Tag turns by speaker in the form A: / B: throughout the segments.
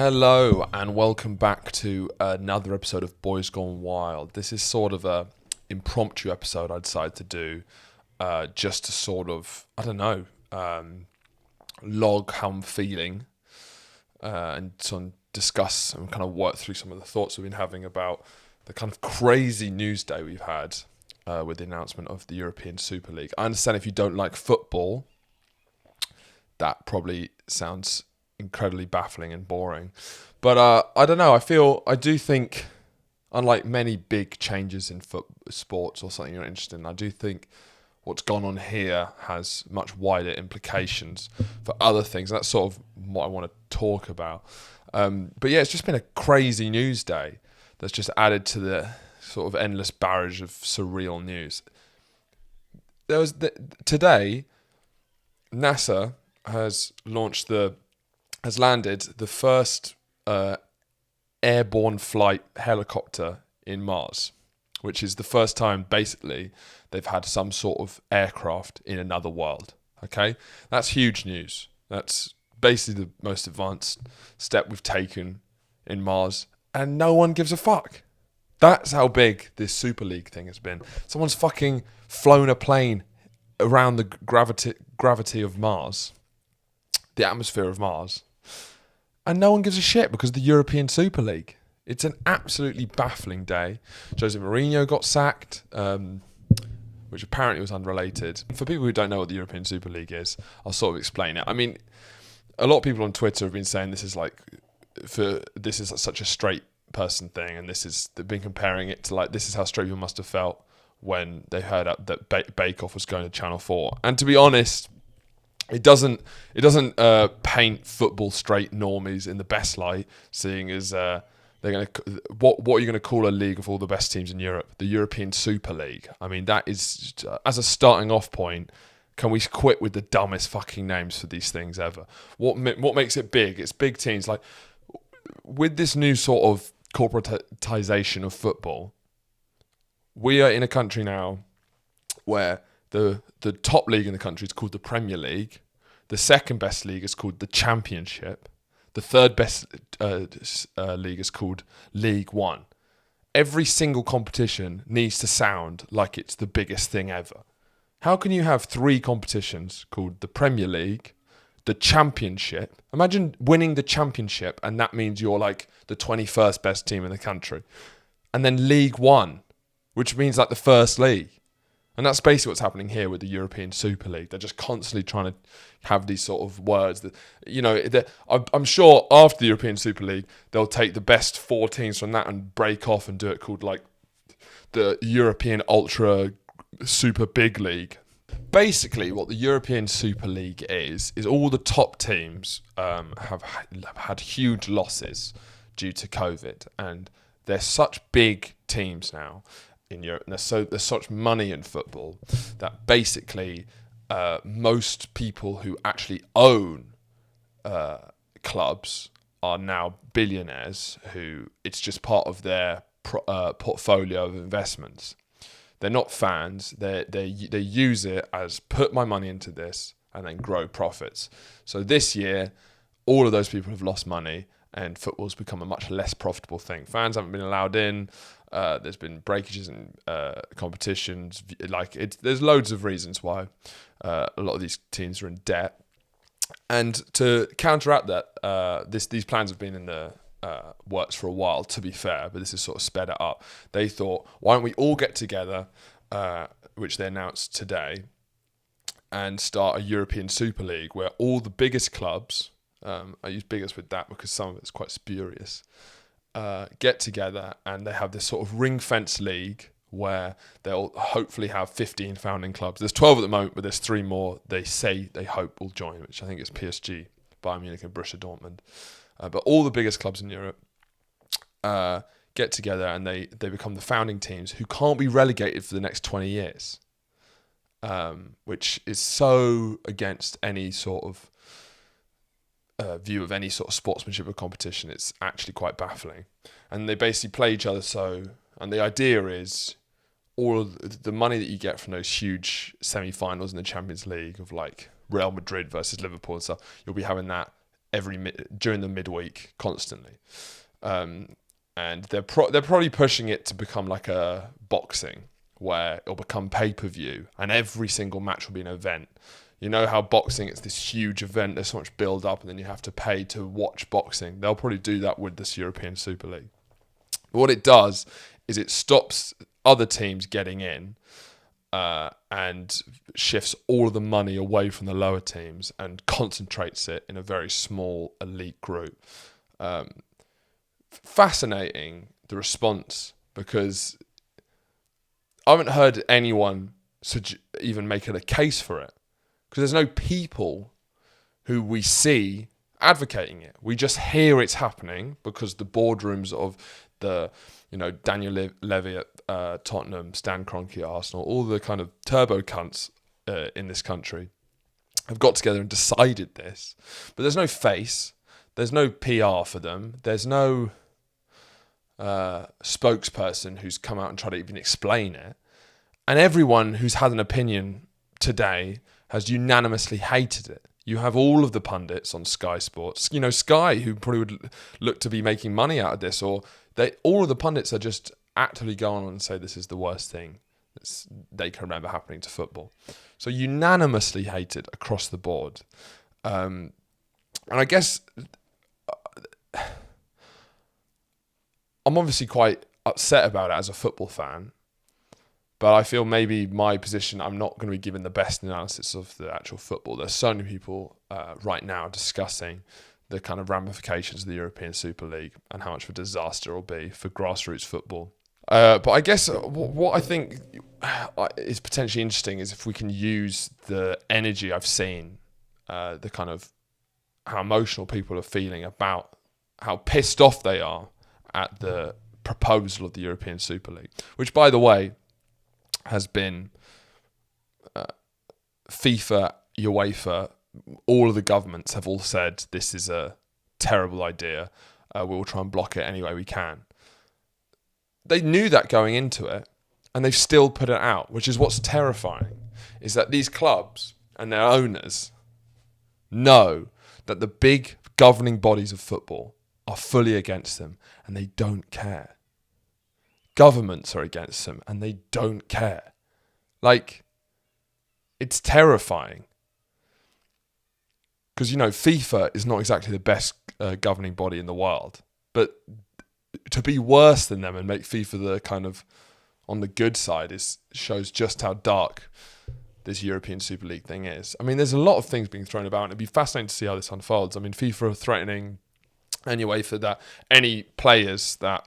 A: Hello and welcome back to another episode of Boys Gone Wild. This is sort of a impromptu episode I decided to do just to sort of, log how I'm feeling and sort of discuss and kind of work through some of the thoughts we've been having about the kind of crazy news day we've had with the announcement of the European Super League. I understand if you don't like football, that probably sounds incredibly baffling and boring. But I don't know, I do think, unlike many big changes in sports or something you're interested in, I do think what's gone on here has much wider implications for other things. And that's sort of what I want to talk about. But yeah, it's just been a crazy news day that's just added to the sort of endless barrage of surreal news. Today, NASA has landed the first airborne flight helicopter in Mars, which is the first time, basically, they've had some sort of aircraft in another world. Okay? That's huge news. That's basically the most advanced step we've taken in Mars, and no one gives a fuck. That's how big this Super League thing has been. Someone's fucking flown a plane around the gravity of Mars, the atmosphere of Mars, and no one gives a shit because of the European Super League. It's an absolutely baffling day. Jose Mourinho got sacked, which apparently was unrelated. For people who don't know what the European Super League is, I'll sort of explain it. I mean, a lot of people on Twitter have been saying this is such a straight person thing, and they've been comparing it to this is how straight people must have felt when they heard that Bake Off was going to Channel 4. And to be honest, It doesn't paint football straight normies in the best light, seeing as they're going to what are you going to call a league of all the best teams in Europe? The European Super League. I mean, that is as a starting off point. Can we quit with the dumbest fucking names for these things ever? What makes it big? It's big teams. Like with this new sort of corporatization of football, we are in a country now where the top league in the country is called the Premier League. The second best league is called the Championship. The third best league is called League One. Every single competition needs to sound like it's the biggest thing ever. How can you have three competitions called the Premier League, the Championship? Imagine winning the Championship and that means you're like the 21st best team in the country. And then League One, which means like the first league. And that's basically what's happening here with the European Super League. They're just constantly trying to have these sort of words that, I'm sure after the European Super League, they'll take the best four teams from that and break off and do it called like the European Ultra Super Big League. Basically, what the European Super League is all the top teams have had huge losses due to COVID. And they're such big teams now in Europe, and there's such money in football that basically most people who actually own clubs are now billionaires who it's just part of their portfolio of investments. They're not fans. They use it as put my money into this and then grow profits. So this year, all of those people have lost money and football's become a much less profitable thing. Fans haven't been allowed in. There's been breakages in competitions. There's loads of reasons why a lot of these teams are in debt. And to counteract that, these plans have been in the works for a while, to be fair, but this has sort of sped it up. They thought, why don't we all get together, which they announced today, and start a European Super League where all the biggest clubs, I use biggest with that because some of it's quite spurious, get together and they have this sort of ring-fence league where they'll hopefully have 15 founding clubs. There's 12 at the moment, but there's 3 more they say they hope will join, which I think is PSG, Bayern Munich and Borussia Dortmund. But all the biggest clubs in Europe get together and they become the founding teams who can't be relegated for the next 20 years, which is so against any sort of view of any sort of sportsmanship or competition. It's actually quite baffling. And they basically play each other and the idea is all of the money that you get from those huge semi-finals in the Champions League of like Real Madrid versus Liverpool and stuff, you'll be having that during the midweek constantly. And they're probably pushing it to become like a boxing, where it'll become pay-per-view and every single match will be an event. You know how boxing, it's this huge event, there's so much build up and then you have to pay to watch boxing. They'll probably do that with this European Super League. But what it does is it stops other teams getting in and shifts all of the money away from the lower teams and concentrates it in a very small elite group. Fascinating, the response, because I haven't heard anyone even making a case for it, because there's no people who we see advocating it. We just hear it's happening because the boardrooms of the, Daniel Levy at Tottenham, Stan Kroenke at Arsenal, all the kind of turbo cunts in this country have got together and decided this. But there's no face, there's no PR for them, there's no spokesperson who's come out and tried to even explain it. And everyone who's had an opinion today has unanimously hated it. You have all of the pundits on Sky Sports, Sky, who probably would look to be making money out of this, or all of the pundits are just actively going on and say this is the worst thing they can remember happening to football. So unanimously hated across the board. And I guess I'm obviously quite upset about it as a football fan, but I feel maybe my position, I'm not going to be given the best analysis of the actual football. There's so many people right now discussing the kind of ramifications of the European Super League and how much of a disaster it will be for grassroots football. But I guess what I think is potentially interesting is if we can use the energy I've seen, the kind of how emotional people are feeling about how pissed off they are at the proposal of the European Super League, which, by the way, has been FIFA, UEFA, all of the governments have all said this is a terrible idea. We will try and block it any way we can. They knew that going into it, and they've still put it out, which is what's terrifying, is that these clubs and their owners know that the big governing bodies of football are fully against them, and they don't care. Governments are against them, and they don't care. It's terrifying. Because, FIFA is not exactly the best governing body in the world, but to be worse than them and make FIFA the kind of on the good side shows just how dark this European Super League thing is. I mean, there's a lot of things being thrown about, and it'd be fascinating to see how this unfolds. I mean, FIFA are threatening anyway for that any players that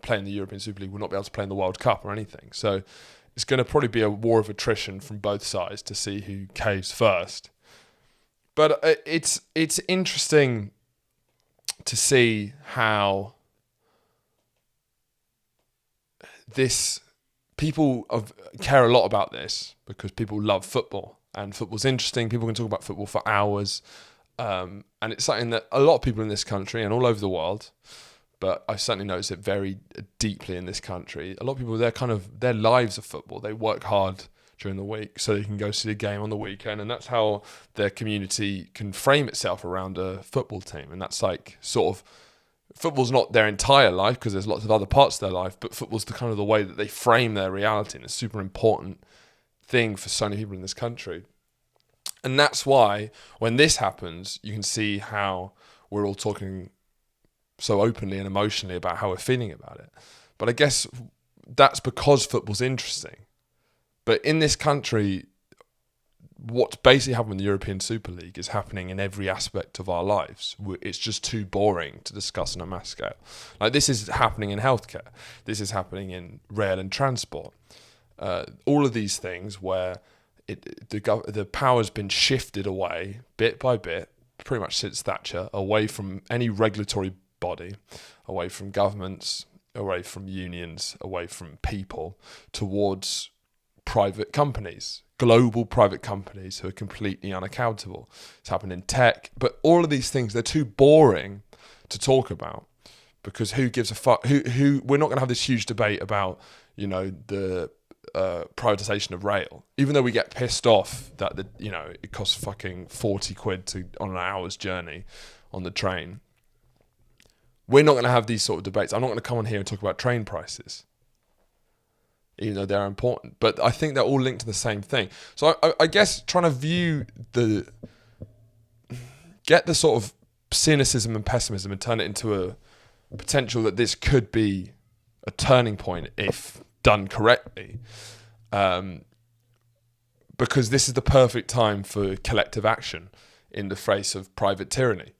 A: play in the European Super League will not be able to play in the World Cup or anything. So it's going to probably be a war of attrition from both sides to see who caves first. But it's interesting to see how people care a lot about this, because people love football and football's interesting. People can talk about football for hours. And it's something that a lot of people in this country and all over the world, but I've certainly noticed it very deeply in this country. A lot of people, their lives are football. They work hard during the week so they can go see a game on the weekend, and that's how their community can frame itself around a football team. And that's football's not their entire life, because there's lots of other parts of their life, but football's the way that they frame their reality, and it's a super important thing for so many people in this country. And that's why when this happens, you can see how we're all talking so openly and emotionally about how we're feeling about it. But I guess that's because football's interesting. But in this country, what's basically happening in the European Super League is happening in every aspect of our lives. It's just too boring to discuss on a mass scale. This is happening in healthcare. This is happening in rail and transport. All of these things where the power's been shifted away bit by bit, pretty much since Thatcher, away from any regulatory body, away from governments, away from unions, away from people, towards private companies, global private companies who are completely unaccountable. It's happened in tech, but all of these things, they're too boring to talk about, because who gives a fuck? Who we're not going to have this huge debate about, the privatisation of rail, even though we get pissed off that it costs fucking 40 quid on an hour's journey on the train, we're not going to have these sort of debates. I'm not going to come on here and talk about train prices, even though they're important. But I think they're all linked to the same thing. So I guess trying to get the sort of cynicism and pessimism and turn it into a potential that this could be a turning point if done correctly. Because this is the perfect time for collective action in the face of private tyranny.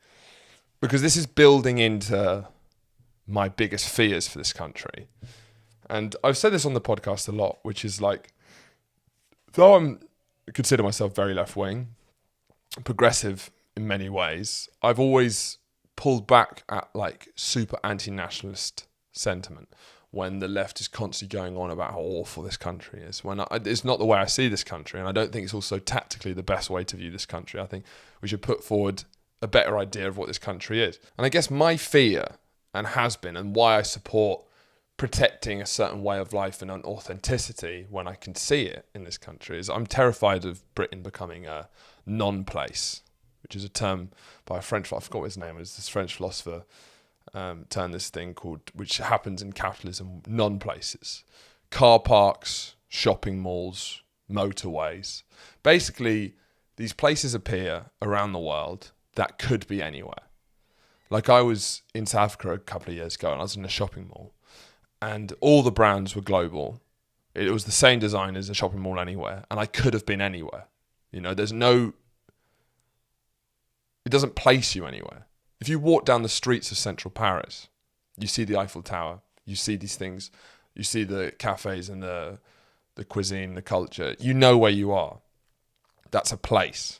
A: Because this is building into my biggest fears for this country. And I've said this on the podcast a lot, which is like, though I consider myself very left-wing, progressive in many ways, I've always pulled back at like super anti-nationalist sentiment when the left is constantly going on about how awful this country is. It's not the way I see this country, and I don't think it's also tactically the best way to view this country. I think we should put forward a better idea of what this country is. And I guess my fear, and has been, and why I support protecting a certain way of life and an authenticity when I can see it in this country, is I'm terrified of Britain becoming a non-place, which is a term by a French philosopher. I forgot what his name was. This French philosopher termed this thing called, which happens in capitalism, non-places. Car parks, shopping malls, motorways. Basically, these places appear around the world that could be anywhere. Like I was in South Africa a couple of years ago and I was in a shopping mall and all the brands were global. It was the same design as a shopping mall anywhere, and I could have been anywhere. You know, it doesn't place you anywhere. If you walk down the streets of central Paris, you see the Eiffel Tower, you see these things, you see the cafes and the cuisine, the culture, you know where you are. That's a place.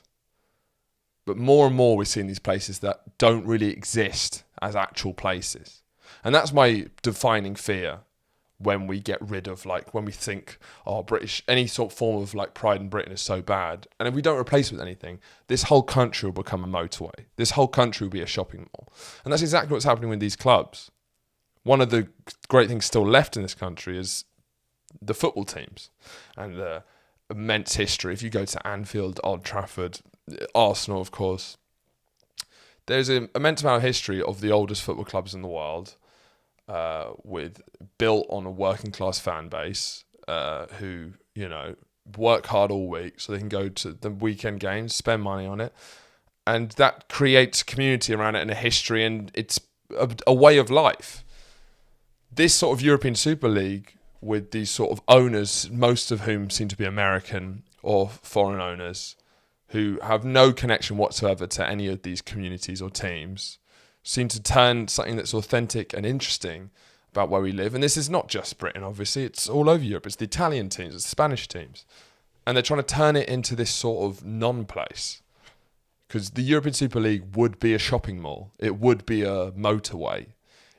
A: But more and more we're seeing these places that don't really exist as actual places. And that's my defining fear when we get rid of, like, when we think, oh, British, any sort of form of like pride in Britain is so bad. And if we don't replace it with anything, this whole country will become a motorway. This whole country will be a shopping mall. And that's exactly what's happening with these clubs. One of the great things still left in this country is the football teams and the immense history. If you go to Anfield, Old Trafford, Arsenal, of course, there's an immense amount of history of the oldest football clubs in the world, built on a working class fan base, who, you know, work hard all week so they can go to the weekend games, spend money on it, and that creates community around it and a history, and it's a way of life. This sort of European Super League with these sort of owners, most of whom seem to be American or foreign owners, who have no connection whatsoever to any of these communities or teams, seem to turn something that's authentic and interesting about where we live. And this is not just Britain, obviously. It's all over Europe. It's the Italian teams, it's the Spanish teams. And they're trying to turn it into this sort of non-place. Because the European Super League would be a shopping mall. It would be a motorway.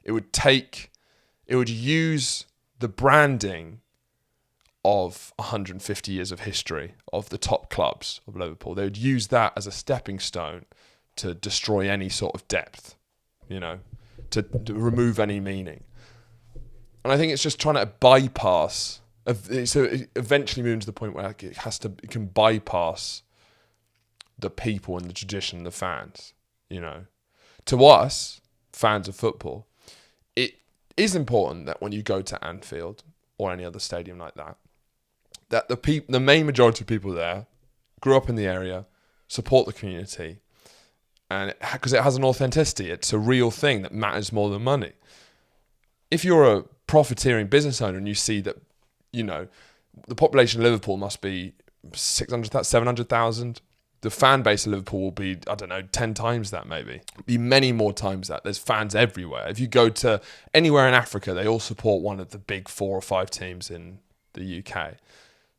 A: It would use the branding of 150 years of history of the top clubs of Liverpool. They would use that as a stepping stone to destroy any sort of depth, you know, to remove any meaning. And I think it's just trying to bypass. So it eventually moves to the point where it can bypass the people and the tradition and the fans, you know. To us, fans of football, it is important that when you go to Anfield or any other stadium like that, that the main majority of people there grew up in the area, support the community, and because it has an authenticity, it's a real thing that matters more than money. If you're a profiteering business owner and you see that, you know, the population of Liverpool must be 600,000, 700,000, the fan base of Liverpool will be, I don't know, 10 times that maybe. Be many more times that. There's fans everywhere. If you go to anywhere in Africa, they all support one of the big 4 or 5 teams in the UK.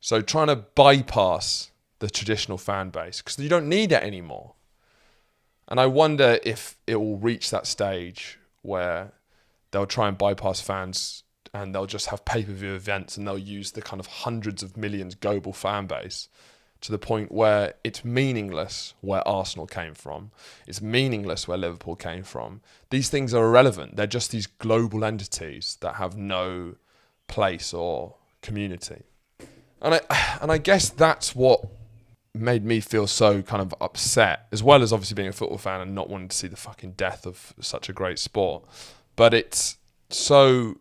A: So trying to bypass the traditional fan base, because you don't need it anymore. And I wonder if it will reach that stage where they'll try and bypass fans and they'll just have pay-per-view events and they'll use the kind of hundreds of millions global fan base to the point where it's meaningless where Arsenal came from. It's meaningless where Liverpool came from. These things are irrelevant. They're just these global entities that have no place or community. And I guess that's what made me feel so kind of upset, as well as obviously being a football fan and not wanting to see the fucking death of such a great sport. But it's so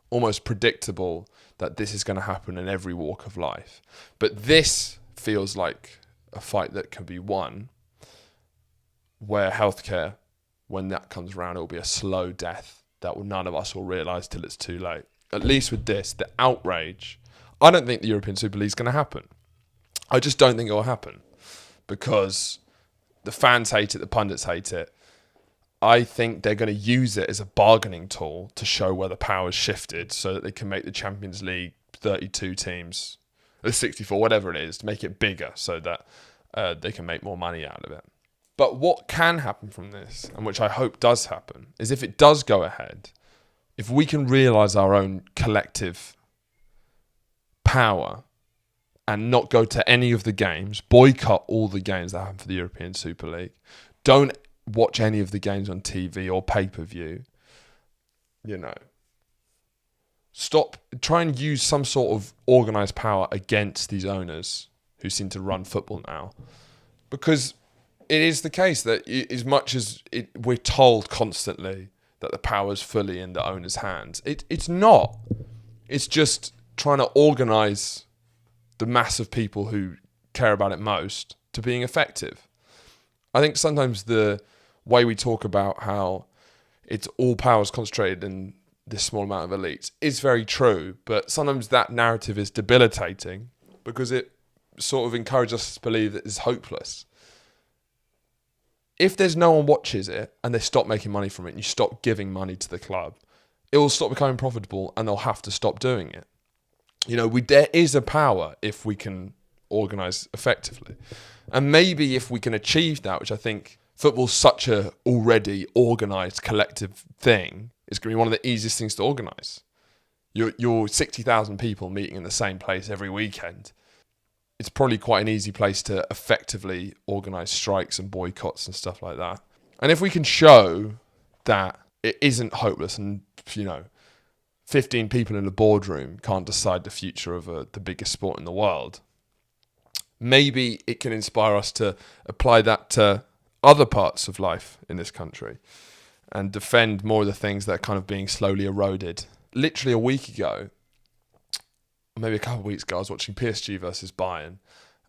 A: almost predictable that this is going to happen in every walk of life. But this feels like a fight that can be won, where healthcare, when that comes around, it will be a slow death that none of us will realise till it's too late. At least with this, the outrage, I don't think the European Super League is going to happen. I just don't think it will happen because the fans hate it, the pundits hate it. I think they're going to use it as a bargaining tool to show where the power's shifted so that they can make the Champions League 32 teams, or 64, whatever it is, to make it bigger so that they can make more money out of it. But what can happen from this, and which I hope does happen, is if it does go ahead, if we can realise our own collective power and not go to any of the games, boycott all the games that happen for the European Super League, don't watch any of the games on TV or pay-per-view, stop, try and use some sort of organised power against these owners who seem to run football now. Because it is the case that as much as we're told constantly that the power is fully in the owner's hands, it's not. It's just trying to organise the mass of people who care about it most to being effective. I think sometimes the way we talk about how it's all power is concentrated in this small amount of elites is very true, but sometimes that narrative is debilitating because it sort of encourages us to believe that it's hopeless. If there's no one watches it and they stop making money from it and you stop giving money to the club, it will stop becoming profitable and they'll have to stop doing it. There is a power if we can organise effectively. And maybe if we can achieve that, which I think football's such a already organised collective thing, it's going to be one of the easiest things to organise. You're 60,000 people meeting in the same place every weekend. It's probably quite an easy place to effectively organise strikes and boycotts and stuff like that. And if we can show that it isn't hopeless and, 15 people in a boardroom can't decide the future of the biggest sport in the world, maybe it can inspire us to apply that to other parts of life in this country and defend more of the things that are kind of being slowly eroded. Literally a week ago, maybe a couple of weeks ago, I was watching PSG versus Bayern,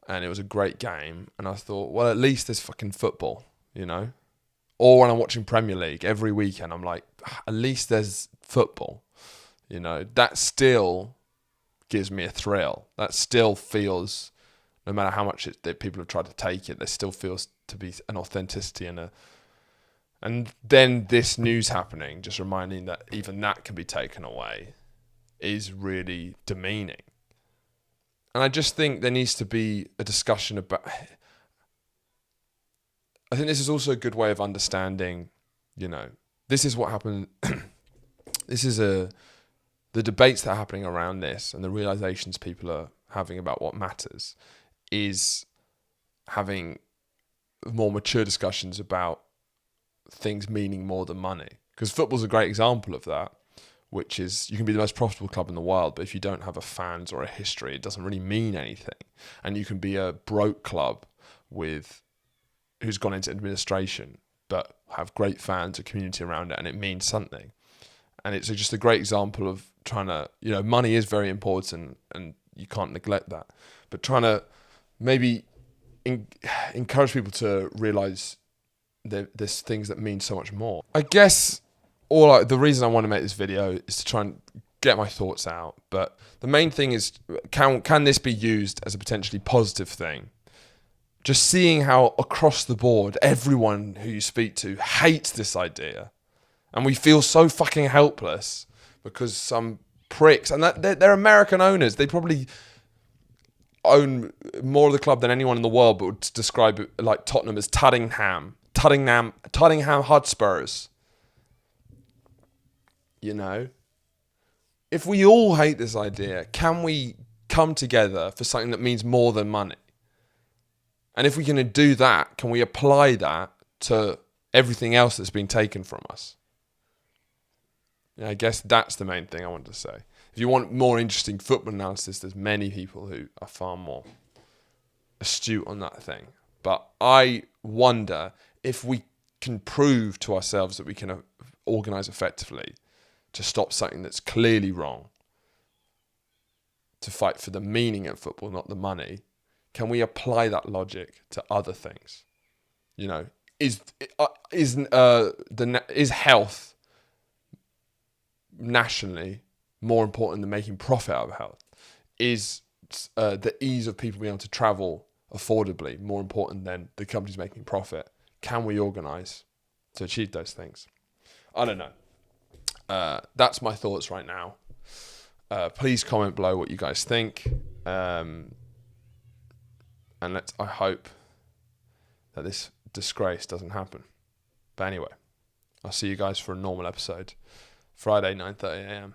A: and it was a great game. And I thought, well, at least there's fucking football, Or when I'm watching Premier League every weekend, I'm like, at least there's football, That still gives me a thrill. That still feels, no matter how much that people have tried to take it, there still feels to be an authenticity and then this news happening, just reminding that even that can be taken away, is really demeaning. And I just think there needs to be a discussion about... I think this is also a good way of understanding, this is what happened. This is the debates that are happening around this and the realizations people are having about what matters is having more mature discussions about things meaning more than money. Because football's a great example of that, which is you can be the most profitable club in the world, but if you don't have a fans or a history, it doesn't really mean anything. And you can be a broke club who's gone into administration, but have great fans, a community around it, and it means something. And it's just a great example of trying to, money is very important and you can't neglect that. But trying to maybe encourage people to realise there's things that mean so much more. I guess the reason I want to make this video is to try and get my thoughts out. But the main thing is, can this be used as a potentially positive thing? Just seeing how across the board, everyone who you speak to hates this idea. And we feel so fucking helpless because some pricks, and they're American owners. They probably own more of the club than anyone in the world, but would describe it like Tottenham as Tottenham Hotspurs. If we all hate this idea, can we come together for something that means more than money? And if we can do that, can we apply that to everything else that's been taken from us? I guess that's the main thing I wanted to say. If you want more interesting football analysis, there's many people who are far more astute on that thing. But I wonder if we can prove to ourselves that we can organise effectively to stop something that's clearly wrong, to fight for the meaning of football, not the money. Can we apply that logic to other things? You know, is health nationally more important than making profit out of health? Is the ease of people being able to travel affordably more important than the companies making profit? Can we organise to achieve those things? I don't know. That's my thoughts right now. Please comment below what you guys think. And I hope that this disgrace doesn't happen. But anyway, I'll see you guys for a normal episode. Friday, 9:30 a.m.